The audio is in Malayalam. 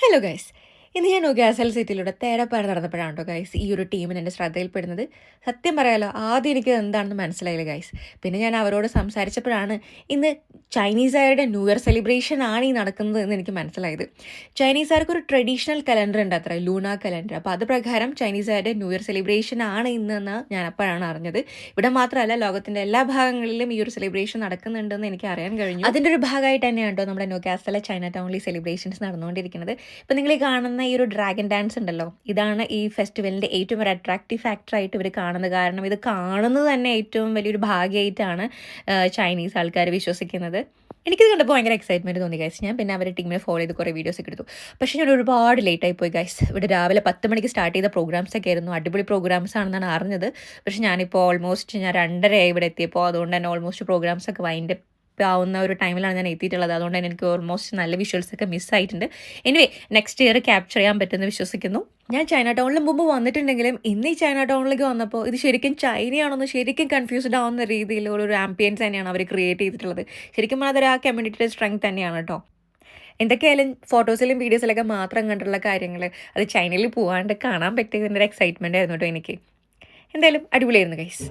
ഹലോ ഗൈസ്, ഇന്ന് ഞാൻ നൊഗാസൽ സിറ്റിയിലൂടെ തേരാപ്പാര നടന്നപ്പോഴാണ് കേട്ടോ ഗൈസ് ഈ ഒരു ടീമിന് എൻ്റെ ശ്രദ്ധയിൽപ്പെടുന്നത്. സത്യം പറയാലോ, ആദ്യം എനിക്ക് എന്താണെന്ന് മനസ്സിലായില്ല ഗൈസ്. പിന്നെ ഞാൻ അവരോട് സംസാരിച്ചപ്പോഴാണ് ഇന്ന് ചൈനീസുകാരുടെ ന്യൂ ഇയർ സെലിബ്രേഷൻ ആണ് ഈ നടക്കുന്നത് എന്ന് എനിക്ക് മനസ്സിലായത്. ചൈനീസുകാർക്ക് ഒരു ട്രഡീഷണൽ കലണ്ടർ ഉണ്ട്, അത്ര ലൂണ കലണ്ടർ. അപ്പോൾ അത് പ്രകാരം ചൈനീസുകാരുടെ ന്യൂ ഇയർ സെലിബ്രേഷൻ ആണ് ഇന്നെന്ന് ഞാൻ അപ്പോഴാണ് അറിഞ്ഞത്. ഇവിടെ മാത്രമല്ല, ലോകത്തിൻ്റെ എല്ലാ ഭാഗങ്ങളിലും ഈ ഒരു സെലിബ്രേഷൻ നടക്കുന്നുണ്ടെന്ന് എനിക്ക് അറിയാൻ കഴിഞ്ഞു. അതിൻ്റെ ഒരു ഭാഗമായിട്ട് തന്നെയാണ് കേട്ടോ നമ്മുടെ നൊഗാസലെ ചൈന ടൗണിൽ സെലിബ്രേഷൻസ് നടന്നുകൊണ്ടിരിക്കുന്നത്. ഇപ്പം നിങ്ങൾ ഈ കാണുന്ന ഈ ഒരു ഡ്രാഗൺ ഡാൻസ് ഉണ്ടല്ലോ, ഇതാണ് ഈ ഫെസ്റ്റിവലിൻ്റെ ഏറ്റവും ഒരു അട്രാക്റ്റീവ് ഫാക്ടറായിട്ട് ഇവർ കാണുന്നത്. കാരണം ഇത് കാണുന്നത് തന്നെ ഏറ്റവും വലിയൊരു ഭാഗ്യമായിട്ടാണ് ചൈനീസ് ആൾക്കാർ വിശ്വസിക്കുന്നത്. എനിക്കിത് കണ്ടപ്പോൾ ഭയങ്കര എക്സൈറ്റ്മെൻറ്റ് തോന്നി ഗൈസ്. ഞാൻ പിന്നെ അവരുടെ ടീമിനെ ഫോളോ ചെയ്ത് കുറേ വീഡിയോസ് ഒക്കെ എടുത്തു. പക്ഷേ ഞാൻ ഒരുപാട് ലേറ്റായി പോയി ഗൈസ്. ഇവിടെ രാവിലെ 10 മണിക്ക് സ്റ്റാർട്ട് ചെയ്ത പ്രോഗ്രാംസ് ഒക്കെ ആയിരുന്നു. അടിപൊളി പ്രോഗ്രാംസ് ആണെന്നാണ് അറിഞ്ഞത്. പക്ഷേ ഞാനിപ്പോൾ ഓൾമോസ്റ്റ് 2:30 ഇവിടെ എത്തിയപ്പോൾ. അതുകൊണ്ട് തന്നെ ഓൾമോസ്റ്റ് പ്രോഗ്രാംസ് ഒക്കെ വൈൻഡ് ആവുന്ന ഒരു ടൈമിലാണ് ഞാൻ എത്തിയിട്ടുള്ളത്. അതുകൊണ്ട് തന്നെ എനിക്ക് ഓൾമോസ്റ്റ് നല്ല വിഷ്വൽസ് ഒക്കെ മിസ്സായിട്ടുണ്ട്. എനിവേ, നെക്സ്റ്റ് ഇയർ ക്യാപ്ചർ ചെയ്യാൻ പറ്റുമെന്ന് വിശ്വസിക്കുന്നു. ഞാൻ ചൈന ടൗണിൽ മുമ്പ് വന്നിട്ടുണ്ടെങ്കിലും ഇന്ന് ഈ ചൈന ടൗണിലേക്ക് വന്നപ്പോൾ ഇത് ശരിക്കും ചൈനയാണെന്ന് ശരിക്കും കൺഫ്യൂസ്ഡ് ആവുന്ന രീതിയിലുള്ള ഒരു ആംബിയൻസ് തന്നെയാണ് അവർ ക്രിയേറ്റ് ചെയ്തിട്ടുള്ളത്. ശരിക്കും അതൊരു ആ കമ്മ്യൂണിറ്റിയുടെ സ്ട്രെങ്ത് തന്നെയാണ് കേട്ടോ. എന്തൊക്കെയായാലും ഫോട്ടോസിലും വീഡിയോസിലൊക്കെ മാത്രം കണ്ടുള്ള കാര്യങ്ങൾ അത് ചൈനയിൽ പോകാണ്ട് കാണാൻ പറ്റിയതിൻ്റെ ഒരു എക്സൈറ്റ്മെൻ്റ് ആയിരുന്നു കേട്ടോ എനിക്ക്. എന്തായാലും അടിപൊളിയായിരുന്നു ഗൈസ്.